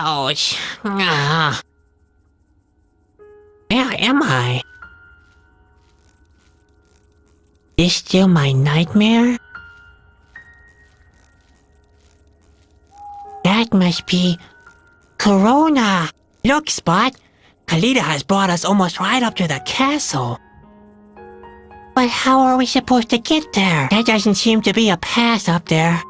Ouch. Ah. Where am I? Is still my nightmare? That must be Corona. Look, Spot. Kalita has brought us almost right up to the castle. But how are we supposed to get there? There doesn't seem to be a path up there.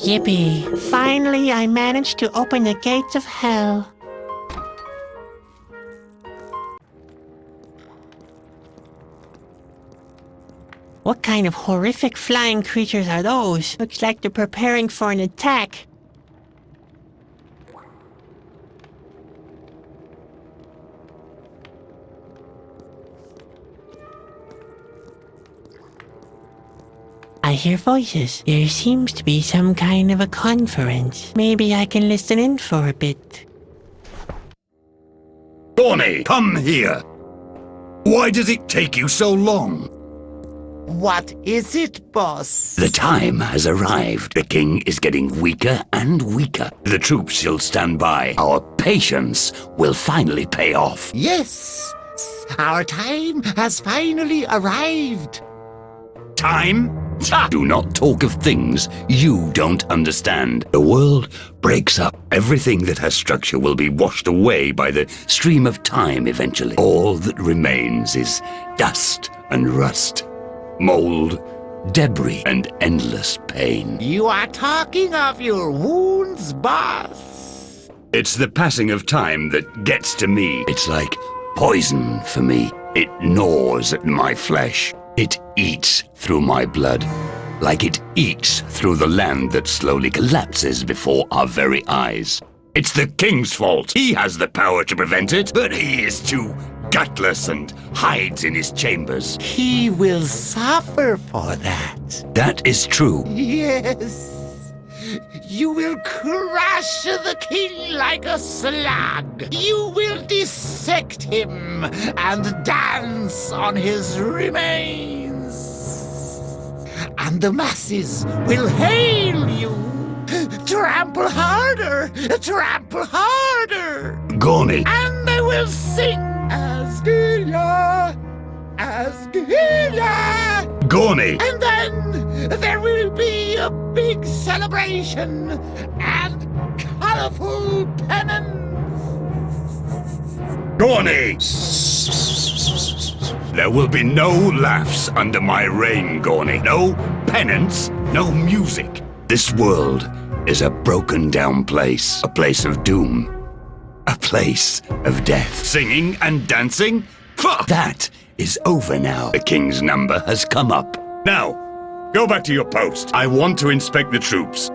Yippee! Finally, I managed to open the gates of hell. What kind of horrific flying creatures are those? Looks like they're preparing for an attack. I hear voices. There seems to be some kind of a conference. Maybe I can listen in for a bit. Gawny, come here! Why does it take you so long? What is it, boss? The time has arrived. The king is getting weaker and weaker. The troops shall stand by. Our patience will finally pay off. Yes, our time has finally arrived. Time? Do not talk of things you don't understand. The world breaks up. Everything that has structure will be washed away by the stream of time eventually. All that remains is dust and rust, mold, debris, and endless pain. You are talking of your wounds, boss. It's the passing of time that gets to me. It's like poison for me. It gnaws at my flesh. It eats through my blood, like it eats through the land that slowly collapses before our very eyes. It's the king's fault. He has the power to prevent it, but he is too gutless and hides in his chambers. He will suffer for that. That is true. Yes. You will crush the king like a slug. You will dissect him and dance on his remains. And the masses will hail you. Trample harder, trample harder. Gawny. And they will sing Asgilia, Asgilia. Gawny. And then there will be a big celebration and colorful pennants. Gawny! There will be no laughs under my reign, Gawny. No penance, no music. This world is a broken down place. A place of doom. A place of death. Singing and dancing? Pah! That is over now. The king's number has come up. Now, go back to your post. I want to inspect the troops.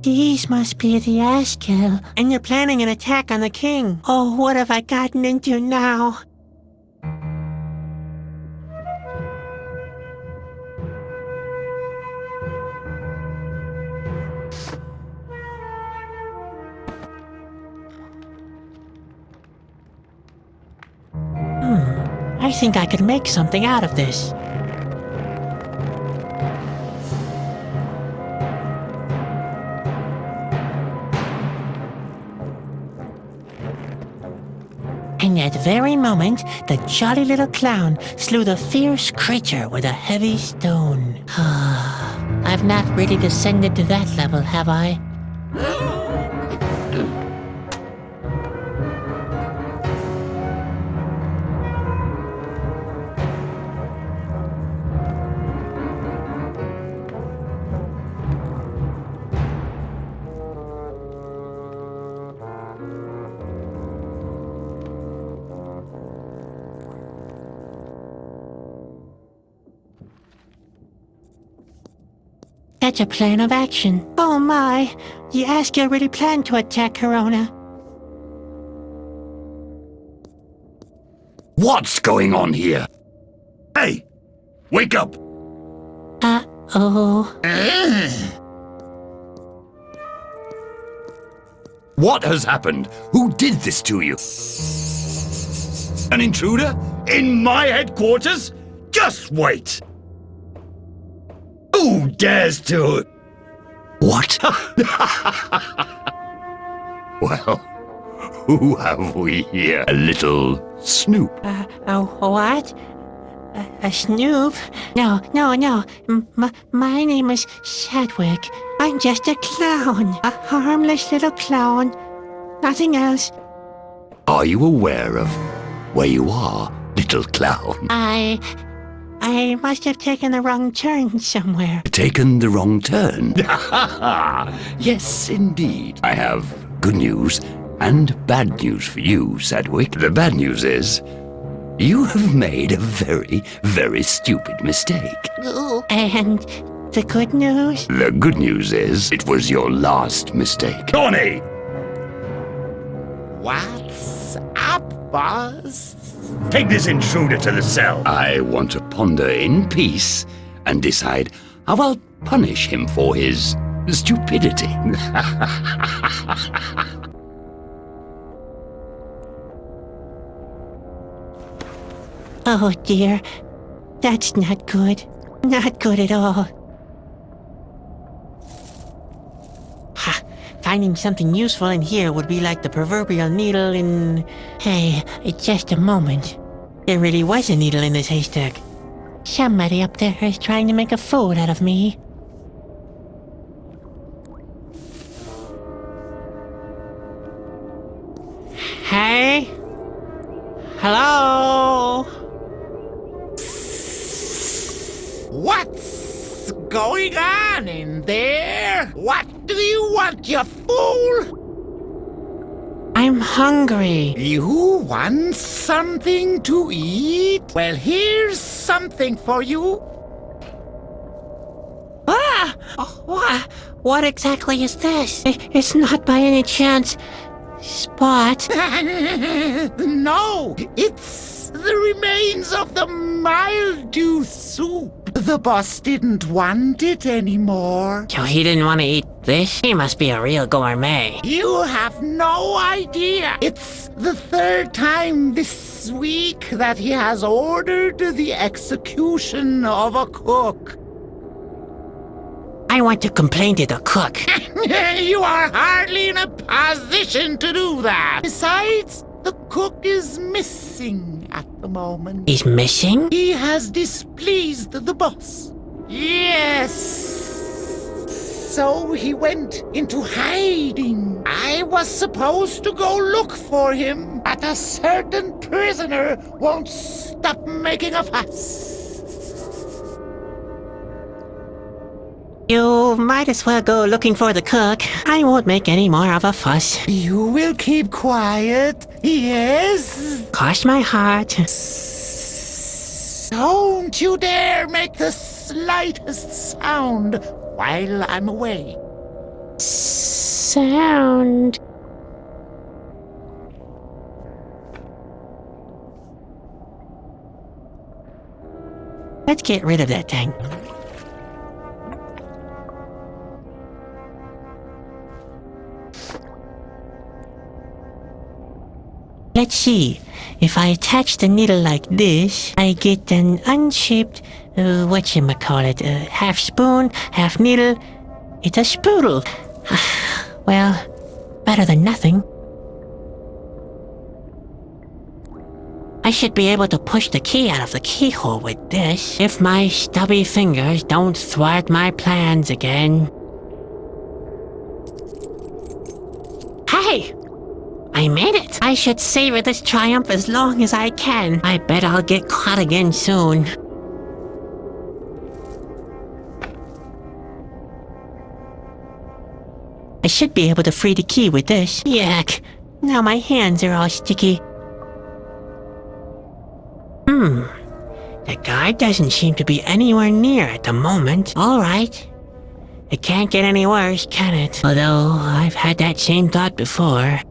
These must be the Askill, and they're planning an attack on the king. Oh, what have I gotten into now? I think I could make something out of this. In that very moment, the jolly little clown slew the fierce creature with a heavy stone. I've not really descended to that level, have I? That's a plan of action. Oh my, you ask you really plan to attack Corona. What's going on here? Hey, wake up! Uh-oh. What has happened? Who did this to you? An intruder? In my headquarters? Just wait! Who dares to... What? Well, who have we here? A little snoop. What? A snoop? No. My name is Sadwick. I'm just a clown. A harmless little clown. Nothing else. Are you aware of where you are, little clown? I must have taken the wrong turn somewhere. Taken the wrong turn? Yes, indeed. I have good news and bad news for you, Sadwick. The bad news is, you have made a very, very stupid mistake. And the good news? The good news is, it was your last mistake. Connie! What's up, boss? Take this intruder to the cell. I want to ponder in peace and decide how I'll punish him for his stupidity. Oh dear, that's not good. Not good at all. Ha! Finding something useful in here would be like the proverbial needle in... Hey, just a moment. There really was a needle in this haystack. Somebody up there is trying to make a fool out of me. Hey? Hello? What's going on in there? What do you want, you fool? I'm hungry. You want something to eat? Well, here's something for you. What exactly is this? It's not by any chance Spot. No, it's the remains of the mildew soup. The boss didn't want it anymore. So he didn't want to eat this? He must be a real gourmet. You have no idea. It's the third time this week that he has ordered the execution of a cook. I want to complain to the cook. You are hardly in a position to do that. Besides, the cook is missing at the moment. He's missing? He has displeased the boss. Yes. So he went into hiding. I was supposed to go look for him, but a certain prisoner won't stop making a fuss. You might as well go looking for the cook. I won't make any more of a fuss. You will keep quiet, yes? Cross my heart. Don't you dare make the slightest sound while I'm away. Sound. Let's get rid of that thing. Let's see. If I attach the needle like this, I get an unshaped, whatchamacallit, half spoon, half needle. It's a spoodle. Well, better than nothing. I should be able to push the key out of the keyhole with this, if my stubby fingers don't thwart my plans again. Hey! I made it! I should savor this triumph as long as I can. I bet I'll get caught again soon. I should be able to free the key with this. Yuck. Now my hands are all sticky. The guard doesn't seem to be anywhere near at the moment. Alright. It can't get any worse, can it? Although, I've had that same thought before.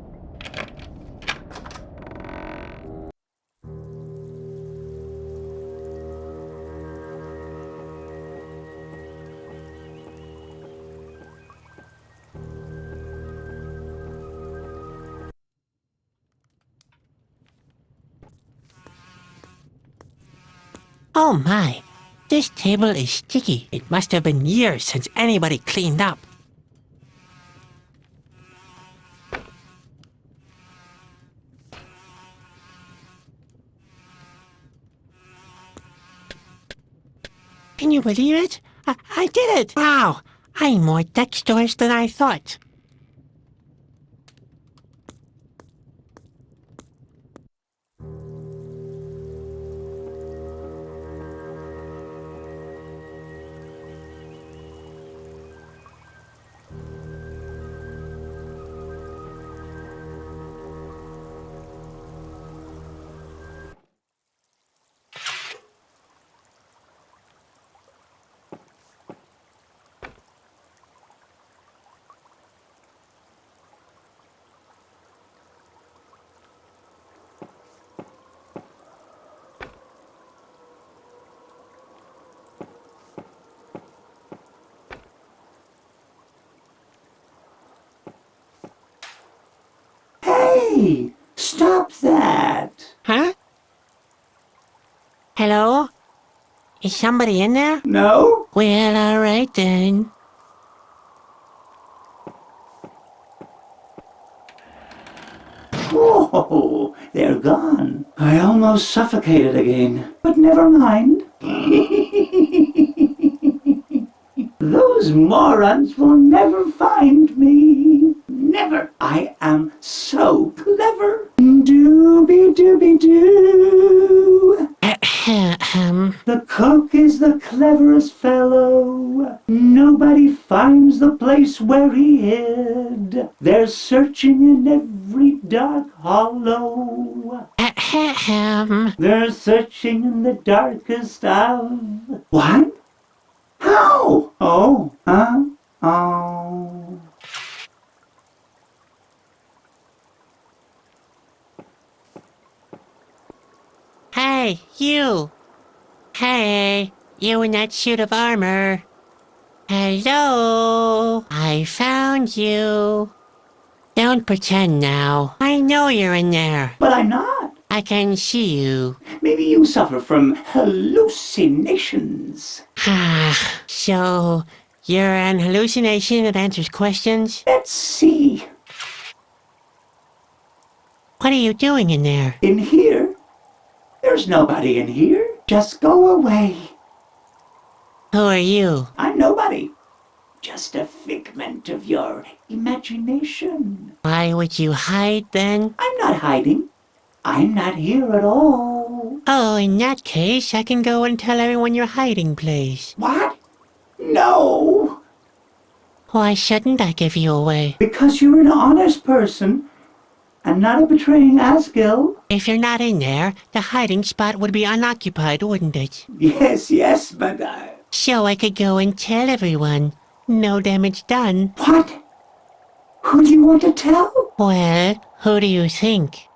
Oh my, this table is sticky. It must have been years since anybody cleaned up. Can you believe it? I did it! Wow, I'm more dexterous than I thought. Hey, stop that. Huh? Hello? Is somebody in there? No? Well, alright then. Whoa, they're gone. I almost suffocated again, but never mind. Those morons will never find me. Never. I am so clever. Dooby-dooby-doo. The cook is the cleverest fellow. Nobody finds the place where he hid. They're searching in every dark hollow. They're searching in the darkest of... What? How? Oh, huh? Oh. Hey, you! Hey, you in that suit of armor. Hello? I found you. Don't pretend now. I know you're in there. But I'm not. I can see you. Maybe you suffer from hallucinations. So, you're an hallucination that answers questions? Let's see. What are you doing in there? In here? There's nobody in here. Just go away. Who are you? I'm nobody. Just a figment of your imagination. Why would you hide then? I'm not hiding. I'm not here at all. Oh, in that case, I can go and tell everyone your hiding place. What? No. Why shouldn't I give you away? Because you're an honest person and not a betraying Asgill. If you're not in there, the hiding spot would be unoccupied, wouldn't it? Yes, but So I could go and tell everyone. No damage done. What? Who do you want to tell? Well, who do you think?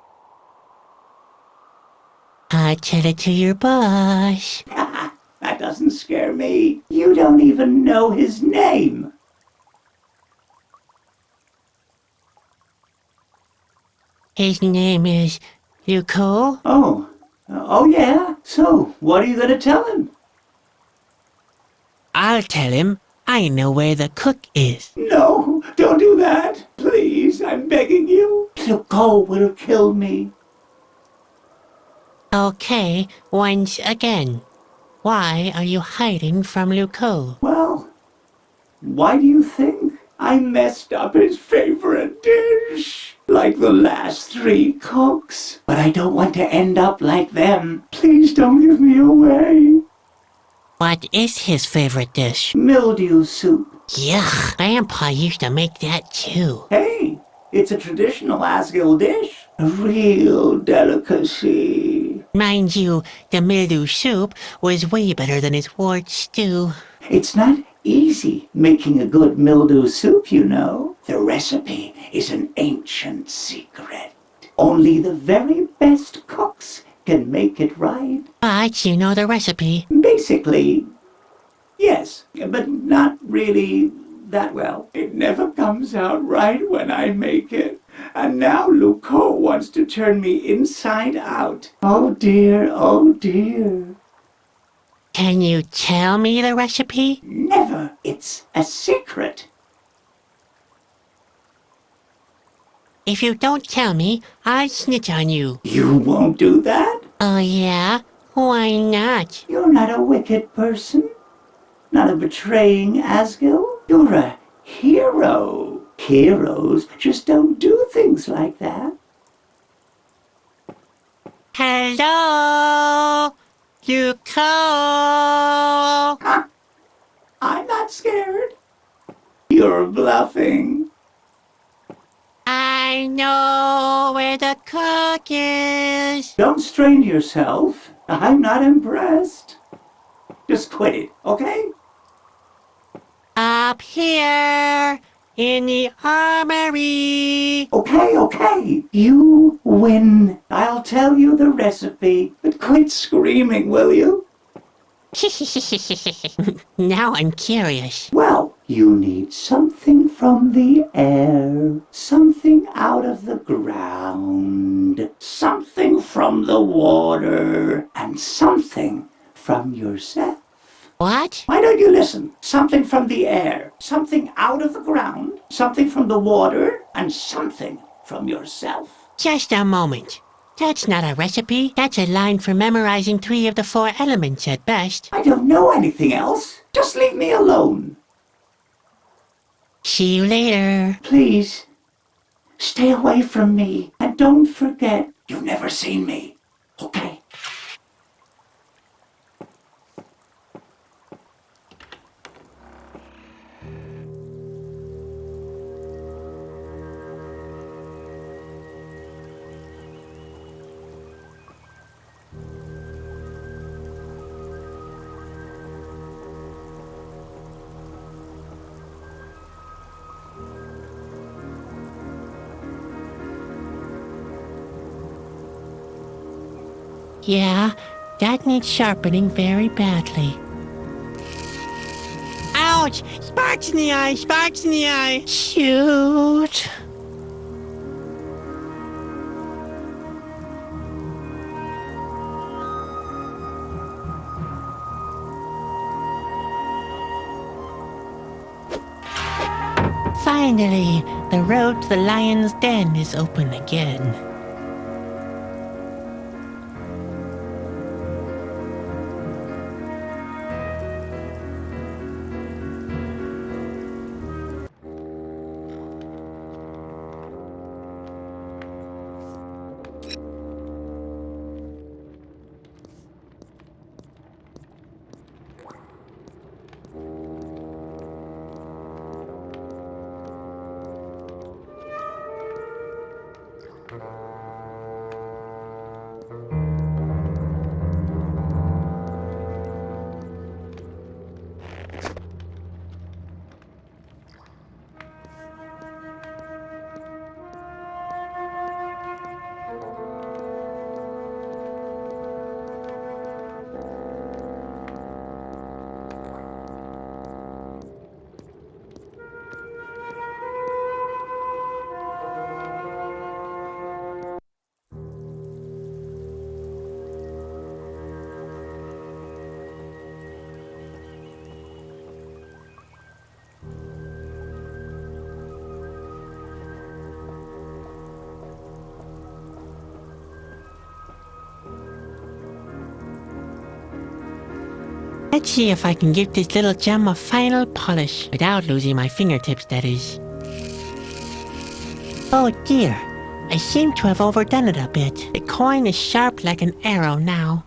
I'll tell it to your boss. That doesn't scare me. You don't even know his name. His name is Ruke. Oh yeah? So, what are you gonna tell him? I'll tell him I know where the cook is. No, don't do that. Please, I'm begging you. Luco will kill me. Okay, once again. Why are you hiding from Luco? Well, why do you think? I messed up his favorite dish. Like the last 3 cooks. But I don't want to end up like them. Please don't give me away. What is his favorite dish? Mildew soup. Yuck, Grandpa used to make that too. Hey, it's a traditional Asgill dish. A real delicacy. Mind you, the mildew soup was way better than his wart stew. It's not easy making a good mildew soup, you know. The recipe is an ancient secret. Only the very best cooks can make it right. But you know the recipe. Basically, yes, but not really that well. It never comes out right when I make it. And now Luke wants to turn me inside out. Oh dear, oh dear. Can you tell me the recipe? Never. It's a secret. If you don't tell me, I'll snitch on you. You won't do that? Oh yeah? Why not? You're not a wicked person. Not a betraying Asgil. You're a hero. Heroes just don't do things like that. Hello? Ruke? Huh? I'm not scared. You're bluffing. I know where the cook is. Don't strain yourself. I'm not impressed. Just quit it, okay? Up here in the armory. Okay, okay. You win. I'll tell you the recipe. But quit screaming, will you? Now I'm curious. Well, you need something from the air, something out of the ground, something from the water, and something from yourself. What? Why don't you listen? Something from the air, something out of the ground, something from the water, and something from yourself. Just a moment. That's not a recipe. That's a line for memorizing 3 of the 4 elements at best. I don't know anything else. Just leave me alone. See you later. Please, stay away from me. And don't forget, you've never seen me. Okay? Yeah, that needs sharpening very badly. Ouch! Sparks in the eye! Sparks in the eye! Shoot! Finally, the road to the lion's den is open again. Let's see if I can give this little gem a final polish, without losing my fingertips, that is. Oh dear, I seem to have overdone it a bit. The coin is sharp like an arrow now.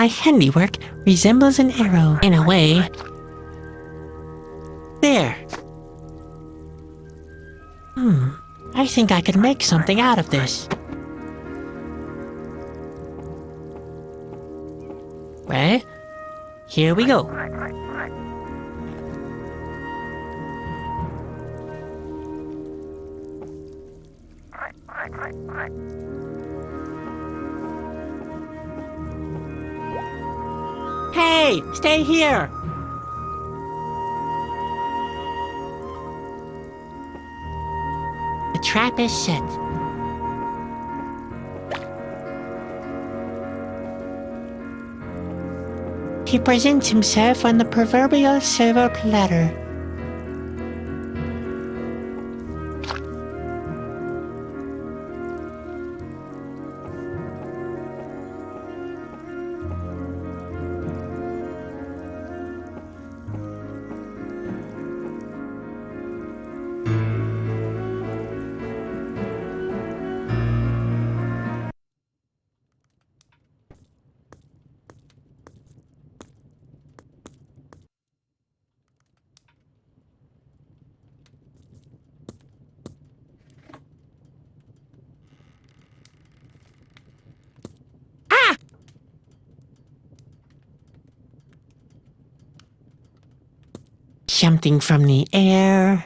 handiwork resembles an arrow, in a way. There. I think I could make something out of this. Well, here we go. Hey, stay here! The trap is set. He presents himself on the proverbial silver platter. Something from the air.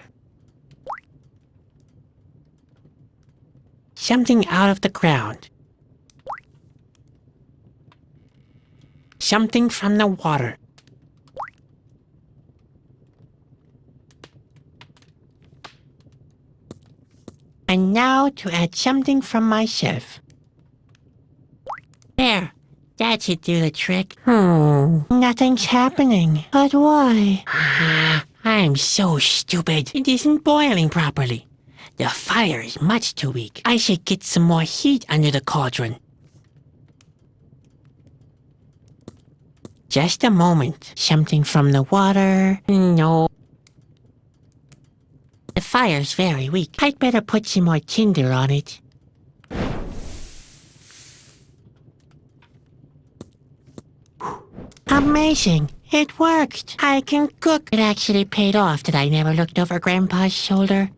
Something out of the ground. Something from the water. And now to add something from myself. There. That should do the trick. Nothing's happening. But why? I'm so stupid. It isn't boiling properly. The fire is much too weak. I should get some more heat under the cauldron. Just a moment. Something from the water. No. The fire's very weak. I'd better put some more tinder on it. Amazing! It worked! I can cook! It actually paid off that I never looked over Grandpa's shoulder.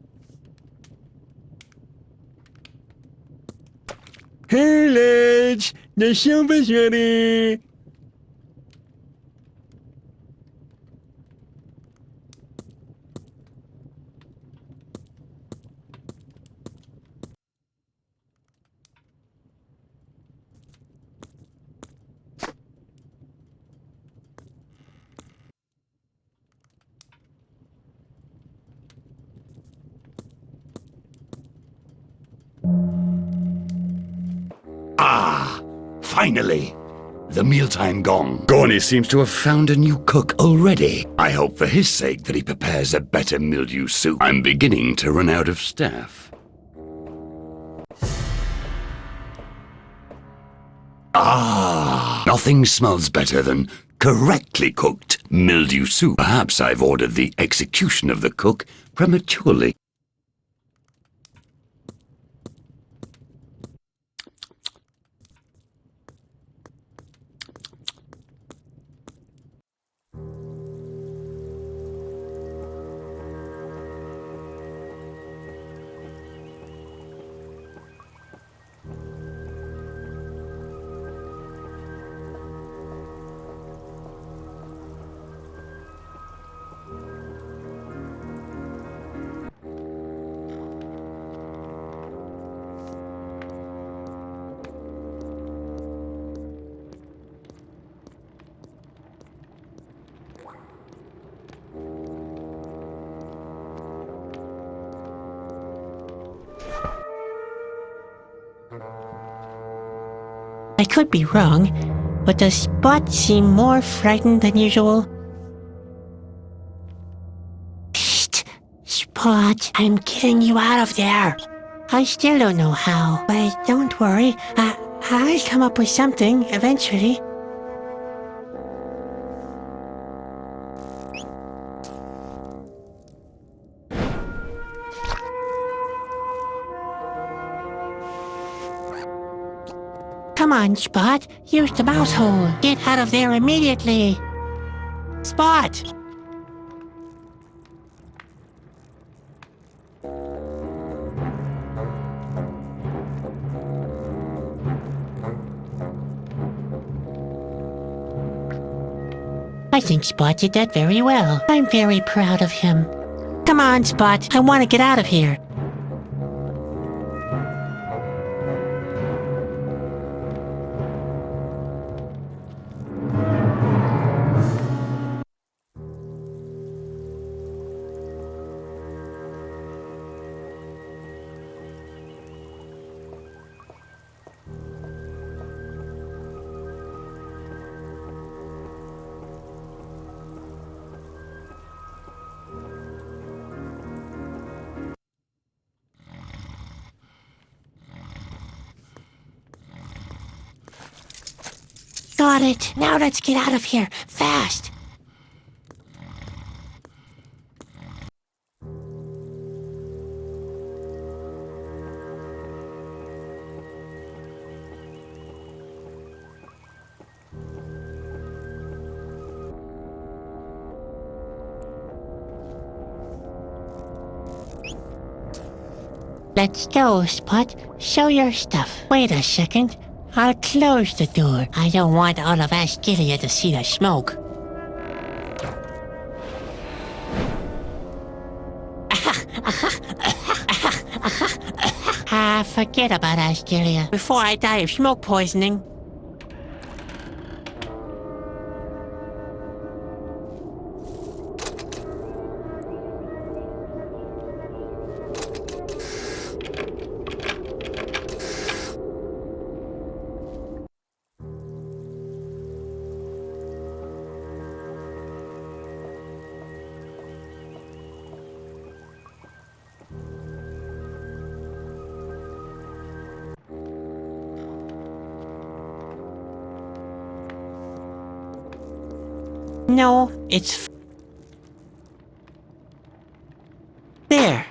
Hey, lads! The soup is ready! Ah! Finally! The mealtime gong. Gorny seems to have found a new cook already. I hope for his sake that he prepares a better mildew soup. I'm beginning to run out of staff. Ah! Nothing smells better than correctly cooked mildew soup. Perhaps I've ordered the execution of the cook prematurely. I could be wrong, but does Spot seem more frightened than usual? Psst! Spot, I'm getting you out of there! I still don't know how, but don't worry, I'll come up with something eventually. Come on, Spot. Use the mouse hole. Get out of there immediately. Spot! I think Spot did that very well. I'm very proud of him. Come on, Spot. I want to get out of here. Got it. Now let's get out of here. Fast. Let's go, Spot. Show your stuff. Wait a second. I'll close the door. I don't want all of Askelia to see the smoke. Forget about Askelia. Before I die of smoke poisoning. No, it's there.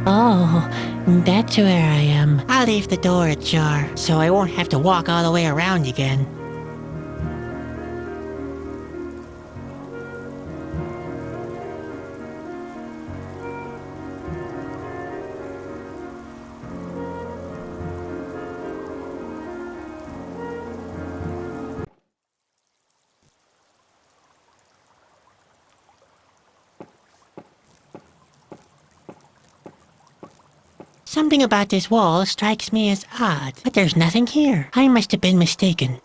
Oh, that's where I am. I'll leave the door ajar, so I won't have to walk all the way around again. Something about this wall strikes me as odd, but there's nothing here. I must have been mistaken.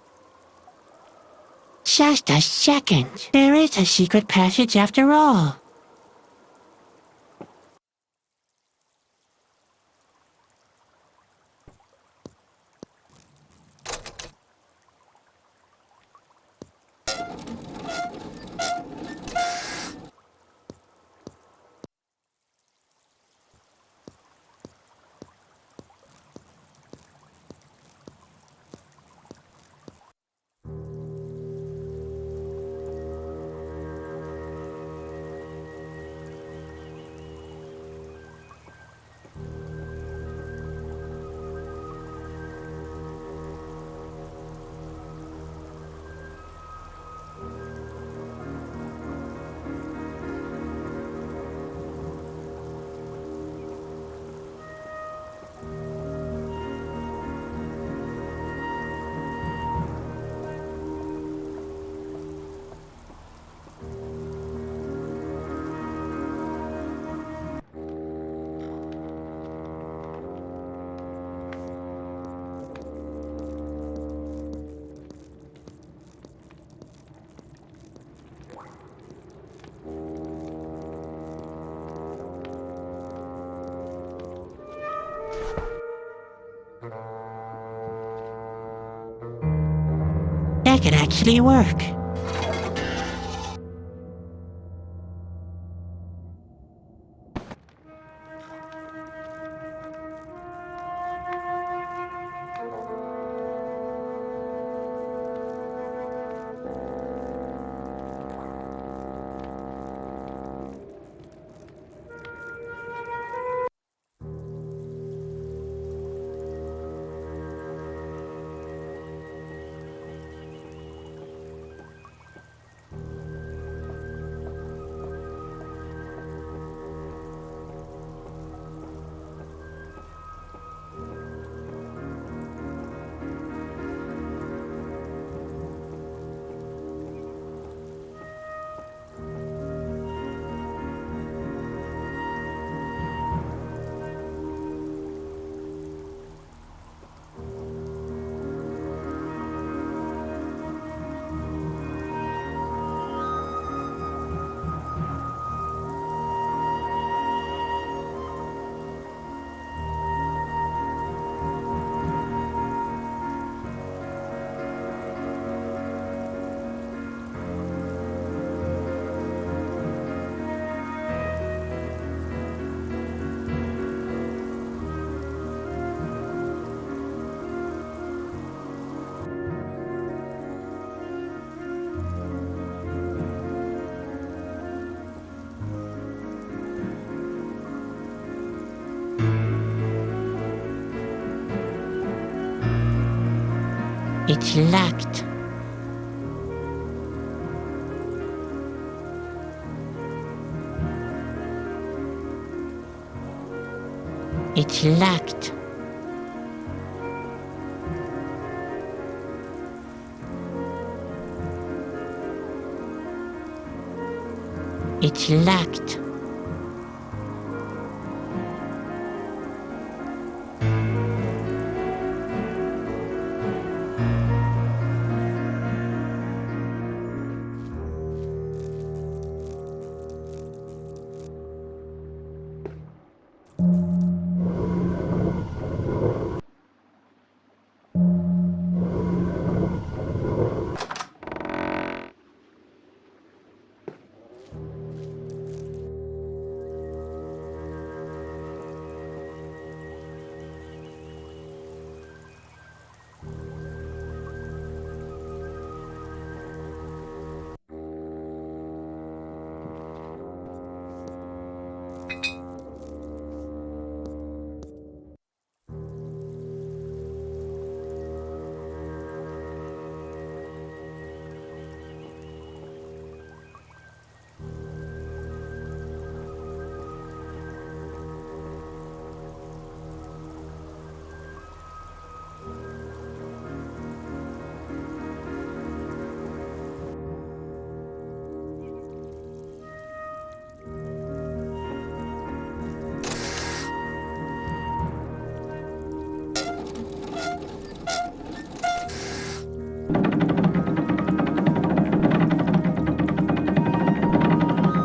Just a second. There is a secret passage after all. like it actually work. It's locked. It's locked. It's locked.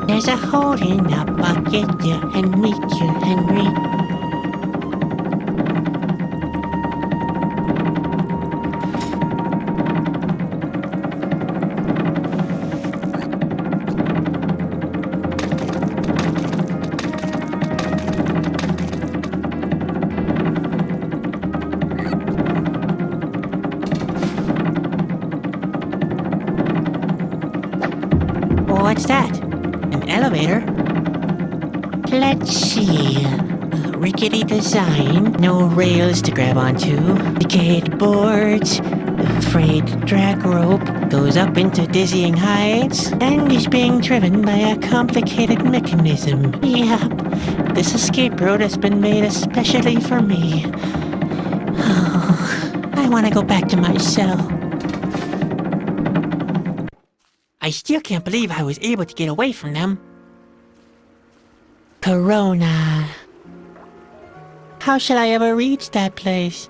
There's a hole in the bucket, dear Henry, dear Henry. What's that? An elevator? Let's see. Rickety design, no rails to grab onto, decayed boards, frayed drag rope, goes up into dizzying heights, and is being driven by a complicated mechanism. Yep, this escape road has been made especially for me. Oh, I want to go back to my cell. I still can't believe I was able to get away from them. Corona. How shall I ever reach that place?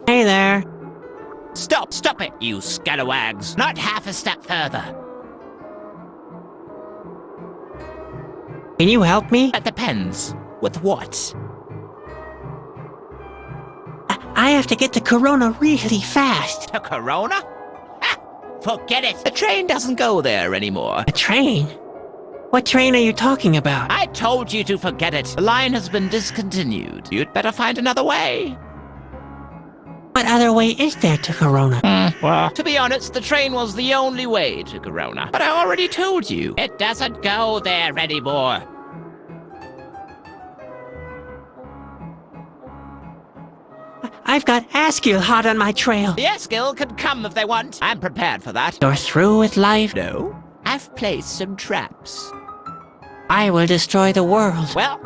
Hey there. Stop it, you scalawags. Not half a step further. Can you help me? That depends. With what? I have to get to Corona really fast. To Corona? Ha! Forget it. The train doesn't go there anymore. A train? What train are you talking about? I told you to forget it. The line has been discontinued. You'd better find another way. What other way is there to Corona? Well, to be honest, the train was the only way to Corona. But I already told you. It doesn't go there anymore. I've got Askill hot on my trail. The Eskill can come if they want. I'm prepared for that. You're through with life? No, I've placed some traps. I will destroy the world. Well,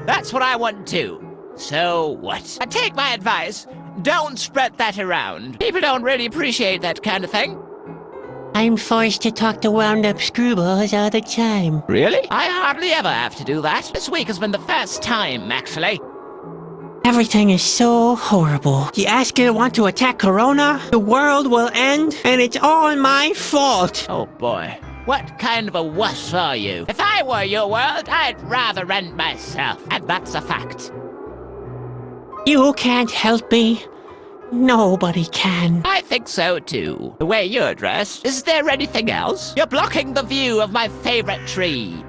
that's what I want too. So what? Take my advice. Don't spread that around. People don't really appreciate that kind of thing. I'm forced to talk to wound-up screwballs all the time. Really? I hardly ever have to do that. This week has been the first time, actually. Everything is so horrible. The Askill want to attack Corona, the world will end, and it's all my fault. Oh boy. What kind of a wuss are you? If I were your world, I'd rather end myself. And that's a fact. You can't help me. Nobody can. I think so too. The way you're dressed. Is there anything else? You're blocking the view of my favorite tree.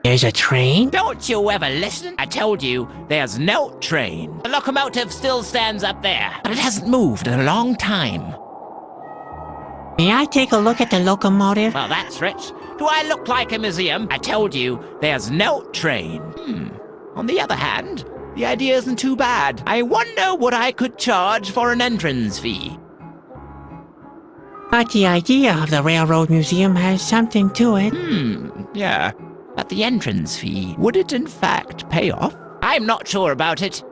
There's a train? Don't you ever listen? I told you, there's no train. The locomotive still stands up there, but it hasn't moved in a long time. May I take a look at the locomotive? Well, that's rich. Do I look like a museum? I told you, there's no train. On the other hand, the idea isn't too bad. I wonder what I could charge for an entrance fee. But the idea of the Railroad Museum has something to it. Yeah. But the entrance fee, would it in fact pay off? I'm not sure about it.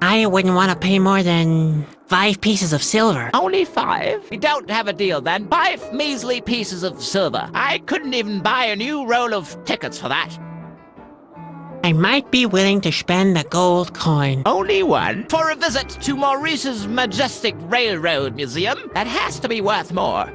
I wouldn't want to pay more than 5 pieces of silver. Only 5? We don't have a deal then. 5 measly pieces of silver. I couldn't even buy a new roll of tickets for that. I might be willing to spend a gold coin. Only 1? For a visit to Maurice's majestic railroad museum? That has to be worth more.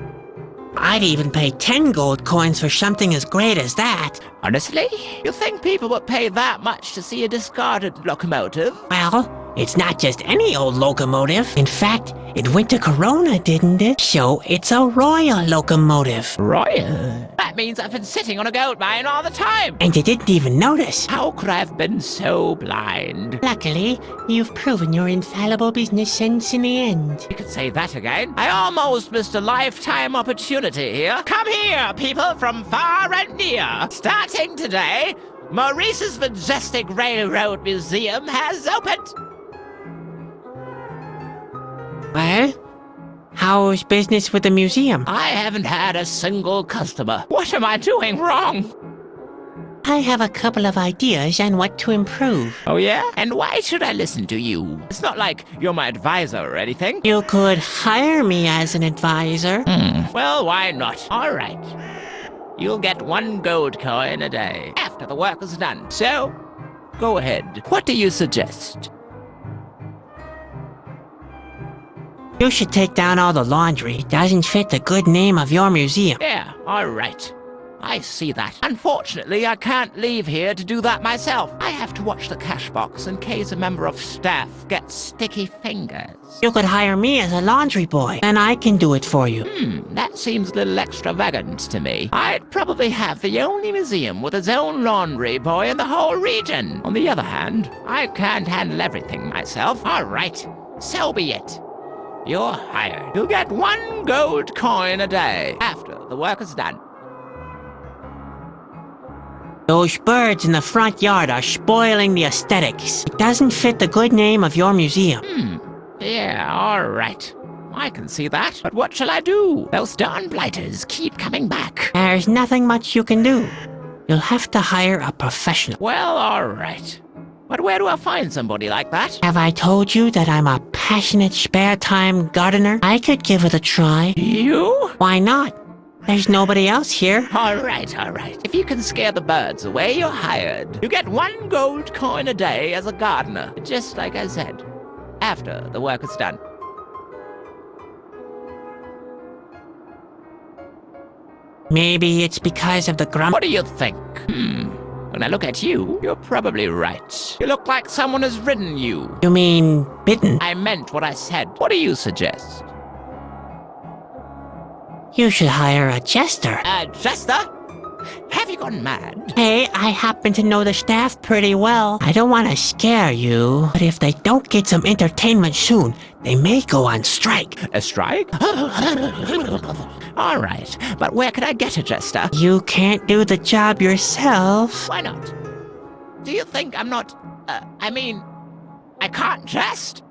I'd even pay 10 gold coins for something as great as that. Honestly? You think people would pay that much to see a discarded locomotive? Well, it's not just any old locomotive. In fact, it went to Corona, didn't it? So it's a royal locomotive. Royal? That means I've been sitting on a gold mine all the time. And you didn't even notice. How could I have been so blind? Luckily, you've proven your infallible business sense in the end. You could say that again. I almost missed a lifetime opportunity here. Come here, people from far and near. Starting today, Maurice's majestic railroad museum has opened. Well, how's business with the museum? I haven't had a single customer. What am I doing wrong? I have a couple of ideas on what to improve. Oh yeah? And why should I listen to you? It's not like you're my advisor or anything. You could hire me as an advisor. Well, why not? All right. You'll get 1 gold coin a day after the work is done. So, go ahead. What do you suggest? You should take down all the laundry. It doesn't fit the good name of your museum. Yeah, all right. I see that. Unfortunately, I can't leave here to do that myself. I have to watch the cash box in case a member of staff gets sticky fingers. You could hire me as a laundry boy, and I can do it for you. That seems a little extravagant to me. I'd probably have the only museum with its own laundry boy in the whole region. On the other hand, I can't handle everything myself. All right, so be it. You're hired. You'll get 1 gold coin a day after the work is done. Those birds in the front yard are spoiling the aesthetics. It doesn't fit the good name of your museum. Yeah, all right. I can see that. But what shall I do? Those darn blighters keep coming back. There's nothing much you can do. You'll have to hire a professional. Well, all right. But where do I find somebody like that? Have I told you that I'm a passionate spare-time gardener? I could give it a try. You? Why not? There's nobody else here. All right, all right. If you can scare the birds away, you're hired. You get 1 gold coin a day as a gardener, just like I said. after the work is done. Maybe it's because of the grump. What do you think? When I look at you, you're probably right. You look like someone has ridden you. You mean bitten? I meant what I said. What do you suggest? You should hire a jester. A jester? Have you gone mad? Hey, I happen to know the staff pretty well. I don't want to scare you, but if they don't get some entertainment soon, they may go on strike. A strike? All right, but where can I get a jester? You can't do the job yourself. Why not? Do you think I'm not... I can't jest?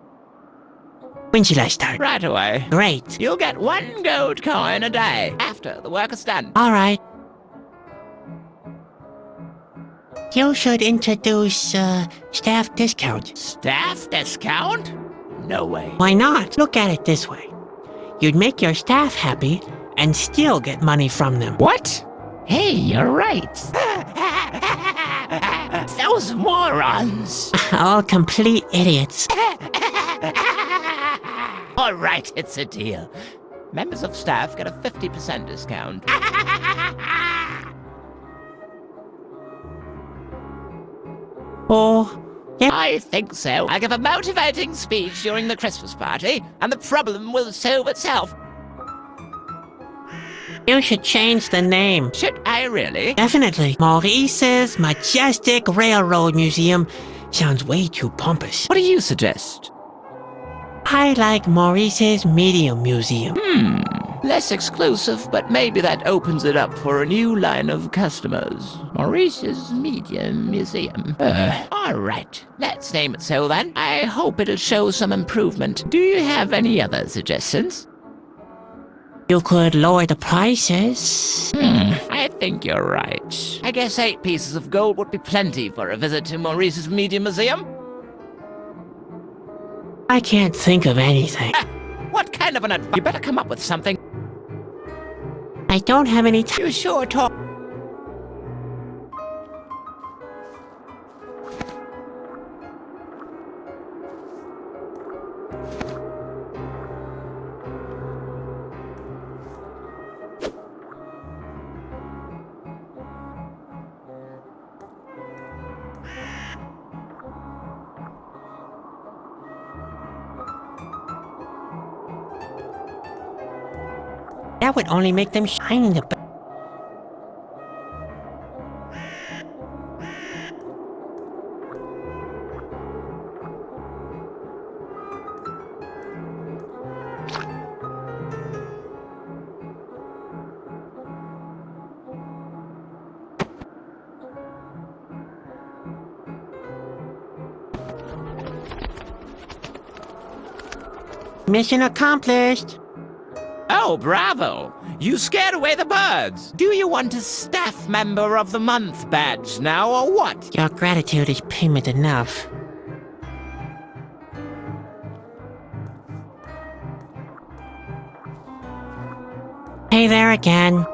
When should I start? Right away. Great. You'll get 1 gold coin a day after the work is done. All right. You should introduce, staff discount. Staff discount? No way. Why not? Look at it this way. You'd make your staff happy and still get money from them. What? Hey, you're right. Those morons. All complete idiots. All right, it's a deal. Members of staff get a 50% discount. Oh, yeah. I think so. I'll give a motivating speech during the Christmas party, and the problem will solve itself. You should change the name. Should I really? Definitely. Maurice's Majestic Railroad Museum sounds way too pompous. What do you suggest? I like Maurice's Medium Museum. Less exclusive, but maybe that opens it up for a new line of customers. Maurice's Medium Museum. All right, let's name it so then. I hope it'll show some improvement. Do you have any other suggestions? You could lower the prices. I think you're right. I guess 8 pieces of gold would be plenty for a visit to Maurice's Medium Museum. I can't think of anything. What kind of an advice? You better come up with something. I don't have any time. You sure talk. That would only make them shine in the back. Mission accomplished. Oh, bravo! You scared away the birds! Do you want a Staff Member of the Month badge now, or what? Your gratitude is payment enough. Hey there again.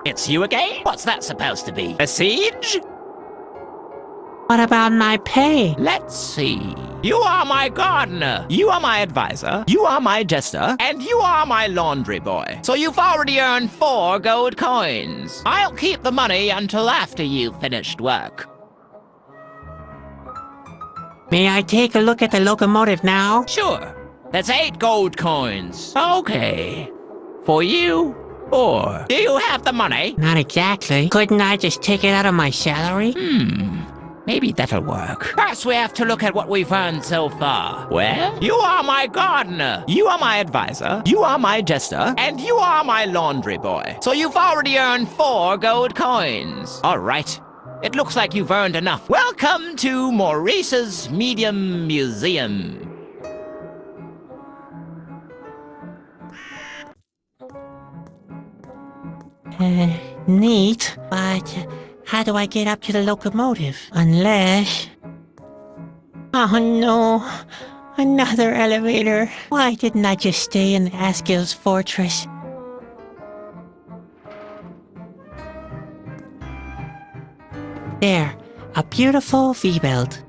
It's you again? What's that supposed to be? A siege? What about my pay? Let's see. You are my gardener, you are my advisor, you are my jester, and you are my laundry boy. So you've already earned 4 gold coins. I'll keep the money until after you've finished work. May I take a look at the locomotive now? Sure. That's 8 gold coins. Okay. For you, 4. Do you have the money? Not exactly. Couldn't I just take it out of my salary? Maybe that'll work. First, we have to look at what we've earned so far. Well, you are my gardener, you are my advisor, you are my jester, and you are my laundry boy. So you've already earned 4 gold coins. All right. It looks like you've earned enough. Welcome to Maurice's Medium Museum. Neat, but how do I get up to the locomotive? Unless... Oh no, another elevator. Why didn't I just stay in Askill's fortress? There, a beautiful V-belt.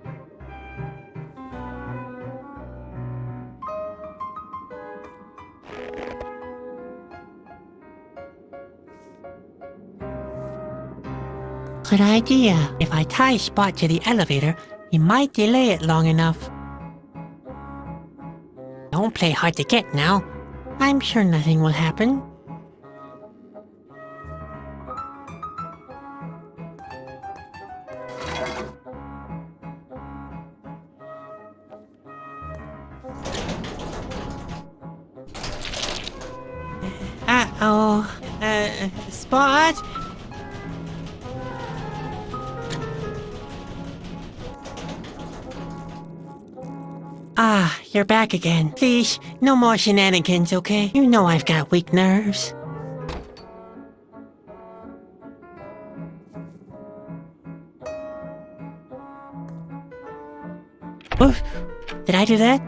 good idea. If I tie Spot to the elevator, he might delay it long enough. Don't play hard to get now. I'm sure nothing will happen. Uh-oh. Spot? Ah, you're back again. Please, no more shenanigans, okay? You know I've got weak nerves. Oof. Did I do that?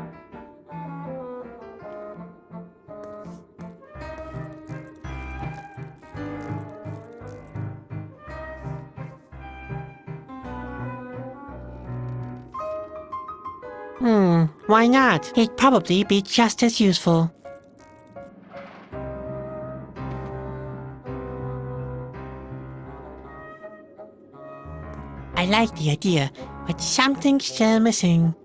Why not? It'd probably be just as useful. I like the idea, but something's still missing.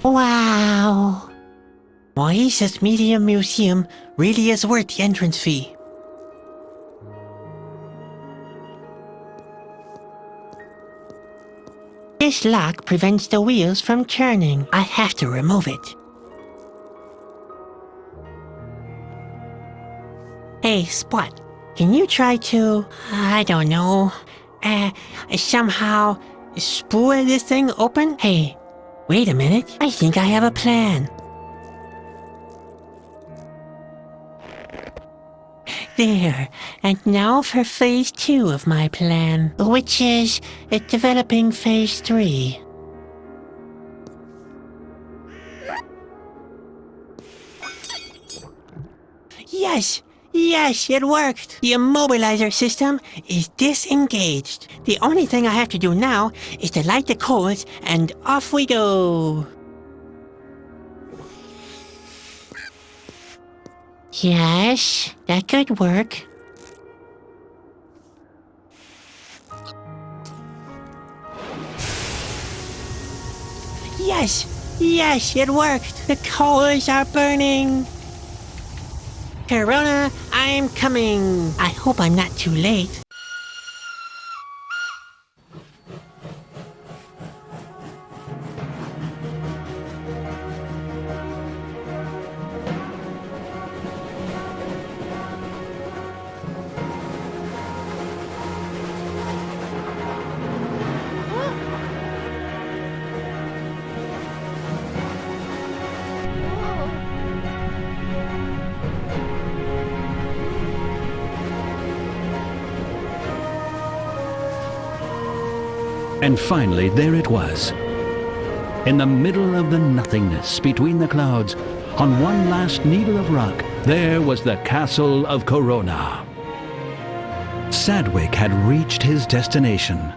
Wow! Moisa's Medium Museum really is worth the entrance fee. This lock prevents the wheels from turning. I have to remove it. Hey, Spot, can you try to, I don't know, somehow spool this thing open? Hey, wait a minute. I think I have a plan. There, and now for phase 2 of my plan, which is developing phase 3. Yes! Yes, it worked! The immobilizer system is disengaged. The only thing I have to do now is to light the coals and off we go! Yes, that could work. Yes! Yes, it worked! The coals are burning! Corona, I'm coming! I hope I'm not too late. And finally, there it was. In the middle of the nothingness between the clouds, on one last needle of rock, there was the castle of Corona. Sadwick had reached his destination.